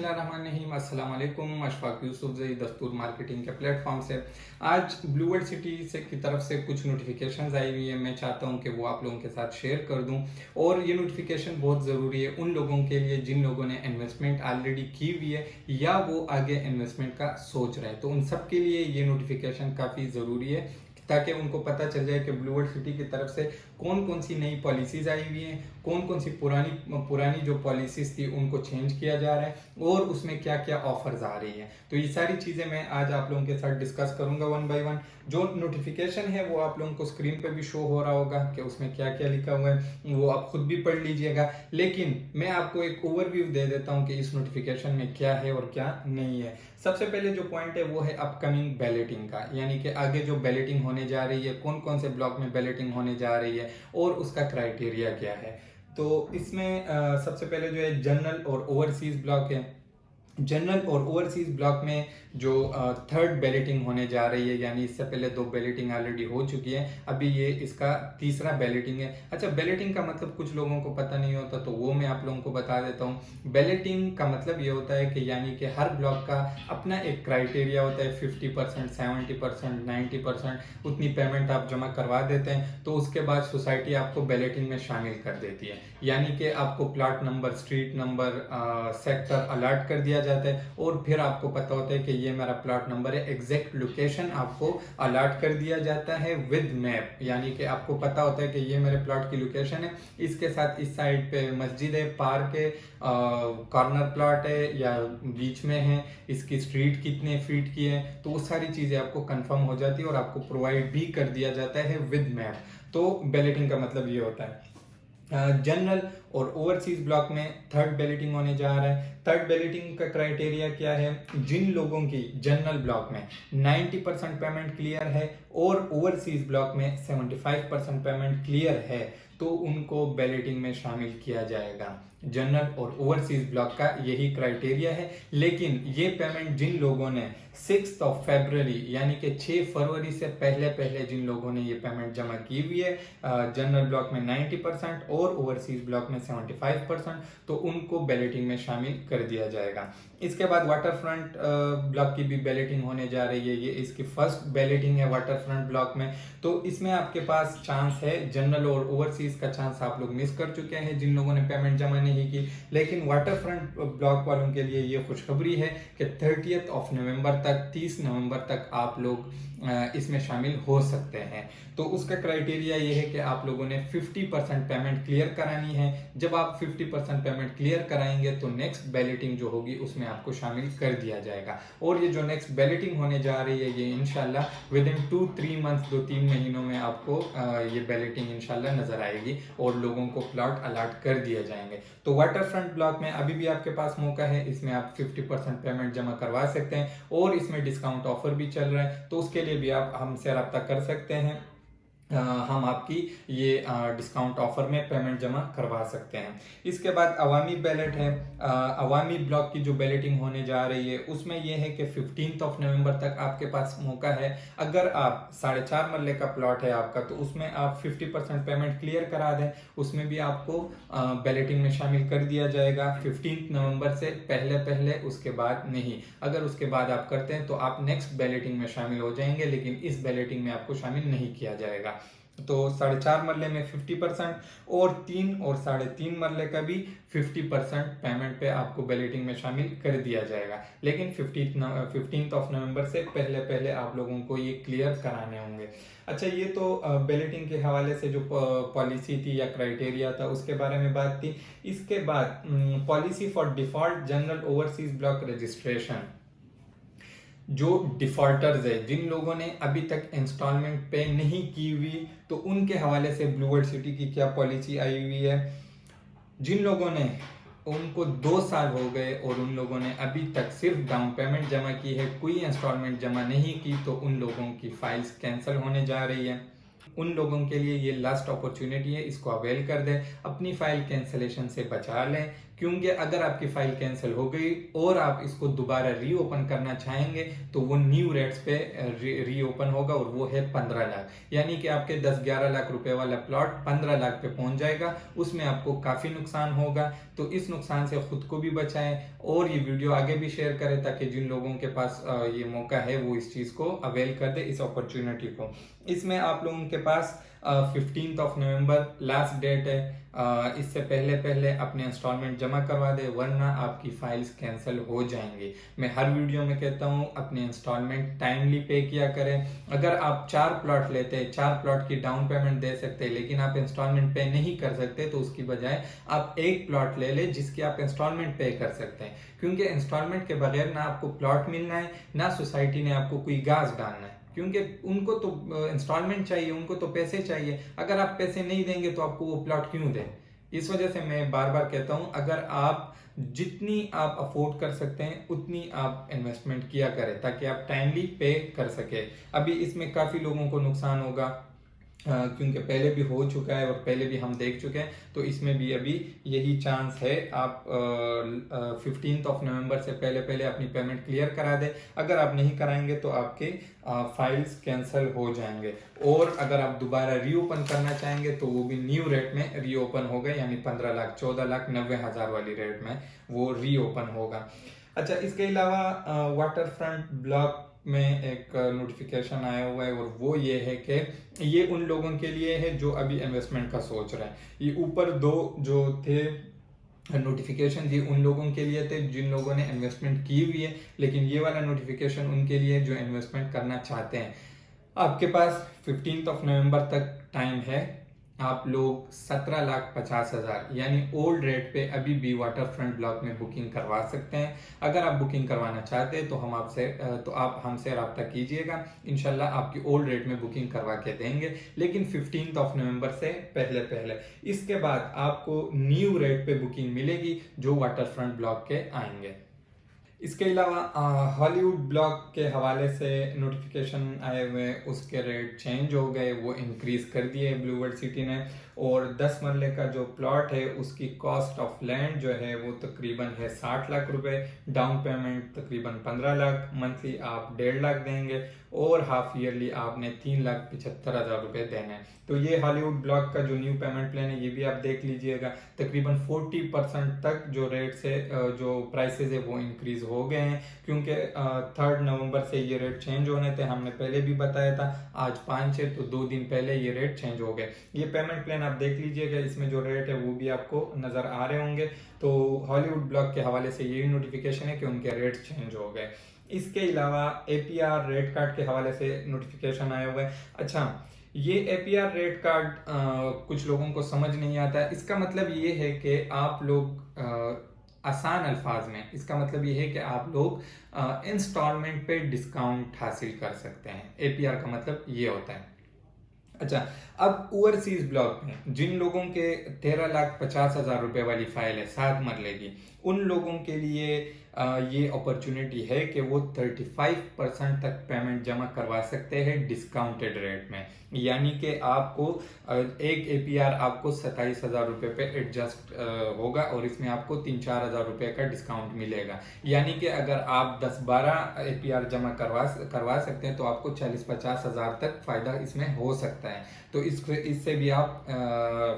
बिस्मिल्लाहिर्रहमानिर्रहीम। अस्सलाम वालेकुम। अशफाक यूसुफ जई दस्तूर मार्केटिंग के प्लेटफॉर्म से आज ब्लू वर्ल्ड सिटी से की तरफ से कुछ नोटिफिकेशंस आई हुई है। मैं चाहता हूं कि वो आप लोगों के साथ शेयर कर दूं और ये नोटिफिकेशन बहुत ज़रूरी है उन लोगों के लिए जिन लोगों ने इन्वेस्टमेंट ऑलरेडी की हुई है या वो आगे इन्वेस्टमेंट का सोच रहे हैं। तो उन सब के लिए ये नोटिफिकेशन काफ़ी ज़रूरी है ताकि उनको पता चल जाए कि ब्लू वर्ल्ड सिटी की तरफ से कौन कौन सी नई पॉलिसीज आई हुई हैं, कौन कौन सी पुरानी पुरानी जो पॉलिसीज थी उनको चेंज किया जा रहा है और उसमें क्या क्या ऑफर्स आ रही हैं। तो ये सारी चीज़ें मैं आज आप लोगों के साथ डिस्कस करूंगा वन बाय वन। जो नोटिफिकेशन है वो आप लोगों को स्क्रीन पे भी शो हो रहा होगा कि उसमें क्या क्या लिखा हुआ है, वो आप खुद भी पढ़ लीजिएगा। लेकिन मैं आपको एक ओवरव्यू दे देता हूँ कि इस नोटिफिकेशन में क्या है और क्या नहीं है। सबसे पहले जो पॉइंट है वो है अपकमिंग बैलेटिंग का, यानी कि आगे जो बैलेटिंग होने जा रही है, कौन कौन से ब्लॉक में बैलेटिंग होने जा रही है और उसका क्राइटेरिया क्या है। तो इसमें सबसे पहले जो है जनरल और ओवरसीज ब्लॉक है। जनरल और ओवरसीज ब्लॉक में जो थर्ड बैलेटिंग होने जा रही है, यानी इससे पहले 2 बैलेटिंग ऑलरेडी हो चुकी है, अभी ये इसका तीसरा बैलेटिंग है। अच्छा, बैलेटिंग का मतलब कुछ लोगों को पता नहीं होता तो वो मैं आप लोगों को बता देता हूँ। बैलेटिंग का मतलब ये होता है कि यानी कि हर ब्लॉक का अपना एक क्राइटेरिया होता है। 50%, 70%, 90% उतनी पेमेंट आप जमा करवा देते हैं तो उसके बाद सोसाइटी आपको बैलेटिंग में शामिल कर देती है, यानी कि आपको plot number, street number, sector alert कर दिया जाता है और फिर आपको पता होता है कि ये मेरा प्लॉट नंबर है। एग्जैक्ट लोकेशन आपको अलर्ट कर दिया जाता है विद मैप, यानी कि आपको पता होता है कि ये मेरे प्लॉट की लोकेशन है, इसके साथ इस साइड पे मस्जिद है, पार्क है, कॉर्नर प्लॉट है या बीच में है, इसकी स्ट्रीट कितने फीट की है, तो वो सारी चीज़ें आपको कंफर्म हो जाती है और आपको प्रोवाइड भी कर दिया जाता है विद मैप। तो बैलेटिंग का मतलब ये होता है। जनरल और ओवरसीज ब्लॉक में थर्ड बैलेटिंग होने जा रहा है। थर्ड बैलेटिंग का क्राइटेरिया क्या है? जिन लोगों की जनरल ब्लॉक में 90% पेमेंट क्लियर है और ओवरसीज ब्लॉक में 75% पेमेंट क्लियर है तो उनको बैलेटिंग में शामिल किया जाएगा। जनरल और ओवरसीज ब्लॉक का यही क्राइटेरिया है। लेकिन ये पेमेंट जिन लोगों ने 6 फरवरी यानी कि 6 फरवरी से पहले पहले जिन लोगों ने ये पेमेंट जमा की हुई है, जनरल ब्लॉक में 90% और ओवरसीज ब्लॉक में 75%, तो उनको बैलेटिंग में शामिल कर दिया जाएगा। इसके बाद वाटर फ्रंट ब्लॉक की भी बैलेटिंग होने जा रही है। ये इसकी फर्स्ट बैलेटिंग है वाटर फ्रंट ब्लॉक में। तो इसमें आपके पास चांस है, जनरल और ओवरसीज का चांस आप लोग मिस कर चुके हैं जिन लोगों ने पेमेंट जमा नहीं की। लेकिन वाटर फ्रंट ब्लॉक वालों के लिए ये खुशखबरी है कि 30 नवंबर तक, 30 नवंबर तक आप लोग इसमें शामिल हो सकते हैं। तो उसका क्राइटेरिया ये है कि आप लोगों ने 50% पेमेंट क्लियर करानी है। जब आप 50% पेमेंट क्लियर कराएंगे तो नेक्स्ट बैलेटिंग जो होगी उसमें आपको शामिल कर दिया जाएगा। और ये जो नेक्स्ट बैलेटिंग होने जा रही है ये इंशाल्लाह विद इन 2-3 मंथ्स, 2-3 महीनों में आपको ये बैलेटिंग इंशाल्लाह नजर आएगी और लोगों को प्लॉट अलॉट कर दिए जाएंगे। तो वाटर फ्रंट ब्लॉक में अभी भी आपके पास मौका है, इसमें आप 50% पेमेंट जमा करवा सकते हैं और इसमें डिस्काउंट ऑफर भी चल रहा है, तो उसके लिए भी आप हमसे रब्ता कर सकते हैं। हम आपकी ये डिस्काउंट ऑफर में पेमेंट जमा करवा सकते हैं। इसके बाद अवामी बैलेट है। अवामी ब्लॉक की जो बैलेटिंग होने जा रही है उसमें यह है कि 15 नवंबर तक आपके पास मौका है। अगर आप 4.5 मरले का प्लॉट है आपका तो उसमें आप 50% पेमेंट क्लियर करा दें, उसमें भी आपको बैलेटिंग में शामिल कर दिया जाएगा 15 नवंबर से पहले पहले, उसके बाद नहीं। अगर उसके बाद आप करते हैं तो आप नेक्स्ट बैलेटिंग में शामिल हो जाएंगे, लेकिन इस बैलेटिंग में आपको शामिल नहीं किया जाएगा। तो 4.5 मरले में 50% और 3 और 3.5 मरले का भी 50% पेमेंट पे आपको बैलेटिंग में शामिल कर दिया जाएगा। लेकिन 15 नवंबर से पहले पहले आप लोगों को ये क्लियर कराने होंगे। अच्छा, ये तो बैलेटिंग के हवाले से जो पॉलिसी थी या क्राइटेरिया था उसके बारे में बात थी। इसके बाद policy for default general overseas block registration. जो डिफॉल्टर्स है, जिन लोगों ने अभी तक इंस्टॉलमेंट पे नहीं की हुई, तो उनके हवाले से ब्लू वर्ल्ड सिटी की क्या पॉलिसी आई हुई है। जिन लोगों ने, उनको 2 साल हो गए और उन लोगों ने अभी तक सिर्फ डाउन पेमेंट जमा की है, कोई इंस्टॉलमेंट जमा नहीं की, तो उन लोगों की फाइल्स कैंसिल होने जा रही है। उन लोगों के लिए ये लास्ट अपॉर्चुनिटी है, इसको अवेल कर दें, अपनी फाइल कैंसिलेशन से बचा लें, क्योंकि अगर आपकी फाइल कैंसिल हो गई और आप इसको दोबारा रीओपन करना चाहेंगे तो वो न्यू रेट्स पे रीओपन होगा और वो है 15 लाख, यानी कि आपके 10-11 लाख रुपए वाला प्लॉट 15 लाख पे पहुंच जाएगा। उसमें आपको काफी नुकसान होगा, तो इस नुकसान से खुद को भी बचाएं और ये वीडियो आगे भी शेयर करें ताकि जिन लोगों के पास ये मौका है वो इस चीज को अवेल कर दे, इस अपॉर्चुनिटी को। इसमें आप लोगों के पास 15 नवंबर लास्ट डेट है। इससे पहले पहले अपने इंस्टॉलमेंट जमा करवा दे वरना आपकी फाइल्स कैंसिल हो जाएंगी। मैं हर वीडियो में कहता हूँ अपने इंस्टॉलमेंट टाइमली पे किया करें। अगर आप 4 प्लॉट लेते हैं, 4 प्लॉट की डाउन पेमेंट दे सकते हैं, लेकिन आप इंस्टॉलमेंट पे नहीं कर सकते तो उसकी बजाय आप एक प्लॉट ले ले जिसकी आप इंस्टॉलमेंट पे कर सकते हैं, क्योंकि इंस्टॉलमेंट के बगैर ना आपको प्लॉट मिलना है ना सोसाइटी ने आपको कोई गाज डालना है, क्योंकि उनको तो इंस्टॉलमेंट चाहिए, उनको तो पैसे चाहिए। अगर आप पैसे नहीं देंगे तो आपको वो प्लॉट क्यों दें। इस वजह से मैं बार बार कहता हूं अगर आप जितनी आप अफोर्ड कर सकते हैं उतनी आप इन्वेस्टमेंट किया करें ताकि आप टाइमली पे कर सके। अभी इसमें काफी लोगों को नुकसान होगा क्योंकि पहले भी हो चुका है और पहले भी हम देख चुके हैं, तो इसमें भी अभी यही चांस है। आप 15 नवंबर से पहले पहले अपनी पेमेंट क्लियर करा दें। अगर आप नहीं कराएंगे तो आपके फाइल्स कैंसिल हो जाएंगे और अगर आप दोबारा रीओपन करना चाहेंगे तो वो भी न्यू रेट में रीओपन होगा, यानी 15 लाख 14 लाख 90 हजार वाली रेट में वो रीओपन होगा। अच्छा, इसके अलावा वाटर फ्रंट ब्लॉक में एक नोटिफिकेशन आया हुआ है और वो ये है कि ये उन लोगों के लिए है जो अभी इन्वेस्टमेंट का सोच रहे हैं। ये ऊपर 2 जो थे नोटिफिकेशन थी उन लोगों के लिए थे जिन लोगों ने इन्वेस्टमेंट की हुई है, लेकिन ये वाला नोटिफिकेशन उनके लिए जो इन्वेस्टमेंट करना चाहते हैं। आपके पास 15 नवंबर तक टाइम है। आप लोग 17,50,000 यानी ओल्ड रेट पे अभी भी वाटर फ्रंट ब्लॉक में बुकिंग करवा सकते हैं। अगर आप बुकिंग करवाना चाहते हैं तो आप हमसे रब्ता कीजिएगा, इंशाल्लाह आपकी ओल्ड रेट में बुकिंग करवा के देंगे, लेकिन 15 नवंबर से पहले पहले। इसके बाद आपको न्यू रेट पे बुकिंग मिलेगी जो वाटर फ्रंट ब्लॉक के आएंगे। इसके अलावा हॉलीवुड ब्लॉक के हवाले से नोटिफिकेशन आए हुए, उसके रेट चेंज हो गए, वो इंक्रीज कर दिए ब्लू वर्ल्ड सिटी ने। और 10 मरले का जो प्लॉट है उसकी कॉस्ट ऑफ लैंड जो है वो तकरीबन है 60 लाख रुपए, डाउन पेमेंट तकरीबन 15 लाख, मंथली आप 1.5 लाख देंगे और हाफ ईयरली आपने 3,75,000 रुपए देने हैं। तो ये हॉलीवुड ब्लॉक का जो न्यू पेमेंट प्लान है ये भी आप देख लीजिएगा। तकरीबन 40% तक जो रेट से जो प्राइसेस है वो इंक्रीज हो गए हैं, क्योंकि 3 नवंबर से ये रेट चेंज होने थे। हमने पहले भी बताया था, आज 5 है तो 2 दिन पहले ये रेट चेंज हो गए। ये पेमेंट प्लान आप देख लीजिएगा, इसमें जो रेट है वो भी आपको नजर आ रहे होंगे। तो हॉलीवुड ब्लॉक के हवाले से यही नोटिफिकेशन है कि उनके रेट चेंज हो गए। इसके अलावा APR रेट कार्ड के हवाले से नोटिफिकेशन आया हुआ है। अच्छा, ये APR रेट कार्ड कुछ लोगों को समझ नहीं आता है। इसका मतलब ये है कि आप लोग आसान अल्फाज में इसका मतलब ये है कि आप लोग इंस्टॉलमेंट पे डिस्काउंट हासिल कर सकते हैं। APR का मतलब ये होता है। अच्छा, अब ओवरसीज ब्लॉक में जिन लोगों के 13,50,000 रुपए वाली फाइल है 7 मरले की, उन लोगों के लिए ये अपॉर्चुनिटी है कि वो 35% तक पेमेंट जमा करवा सकते हैं डिस्काउंटेड रेट में, यानी कि आपको एक APR आपको 27,000 रुपए पे एडजस्ट होगा और इसमें आपको 3-4 हजार रुपए का डिस्काउंट मिलेगा। यानी कि अगर आप 10-12 APR जमा करवा सकते हैं तो आपको 40-50 हजार तक फायदा इसमें हो सकता है। तो इससे भी आप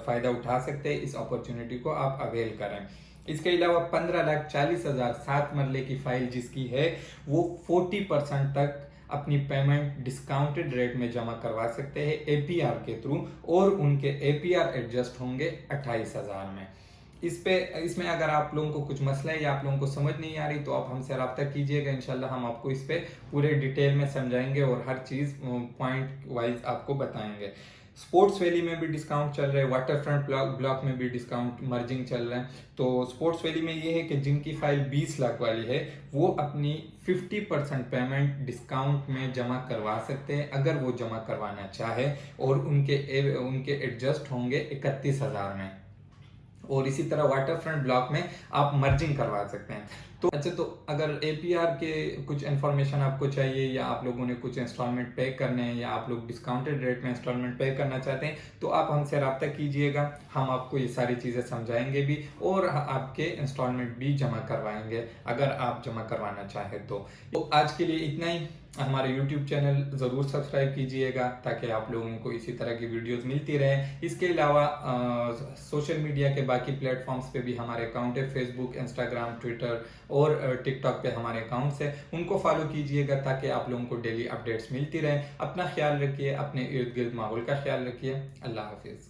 फायदा उठा सकते हैं, इस अपॉर्चुनिटी को आप अवेल करें। इसके अलावा 15,40,000 7 मरले की फाइल जिसकी है वो 40% तक अपनी पेमेंट डिस्काउंटेड रेट में जमा करवा सकते हैं APR के थ्रू, और उनके APR एडजस्ट होंगे 28,000 में। इसमें अगर आप लोगों को कुछ मसला है या आप लोगों को समझ नहीं आ रही तो आप हमसे रब्ता कीजिएगा, इंशाल्लाह हम आपको इस पे पूरे डिटेल में समझाएंगे और हर चीज पॉइंट वाइज आपको बताएंगे। स्पोर्ट्स वैली में भी डिस्काउंट चल रहा है, वाटर फ्रंट ब्लॉक में भी डिस्काउंट मर्जिंग चल रहा है। तो स्पोर्ट्स वैली में ये है कि जिनकी फाइल 20 लाख वाली है वो अपनी 50% पेमेंट डिस्काउंट में जमा करवा सकते हैं अगर वो जमा करवाना चाहे, और उनके एडजस्ट होंगे 31,000 में। और इसी तरह वाटर फ्रंट ब्लॉक में आप मर्जिंग करवा सकते हैं। तो अच्छा, तो अगर APR के कुछ इन्फॉर्मेशन आपको चाहिए या आप लोगों ने कुछ इंस्टॉलमेंट पे करने हैं या आप लोग डिस्काउंटेड रेट में इंस्टॉलमेंट पे करना चाहते हैं तो आप हमसे रब्ता कीजिएगा। हम आपको ये सारी चीज़ें समझाएंगे भी और आपके इंस्टॉलमेंट भी जमा करवाएंगे अगर आप जमा करवाना चाहें तो आज के लिए इतना ही। हमारे YouTube चैनल ज़रूर सब्सक्राइब कीजिएगा ताकि आप लोगों को इसी तरह की वीडियोस मिलती रहे। इसके अलावा सोशल मीडिया के बाकी प्लेटफॉर्म्स पे भी हमारे अकाउंट है, फेसबुक, इंस्टाग्राम, ट्विटर और टिकटॉक पे हमारे अकाउंट्स है, उनको फॉलो कीजिएगा ताकि आप लोगों को डेली अपडेट्स मिलती रहे। अपना ख्याल रखिए, अपने इर्द गिर्द माहौल का ख्याल रखिए। अल्लाह हाफिज़।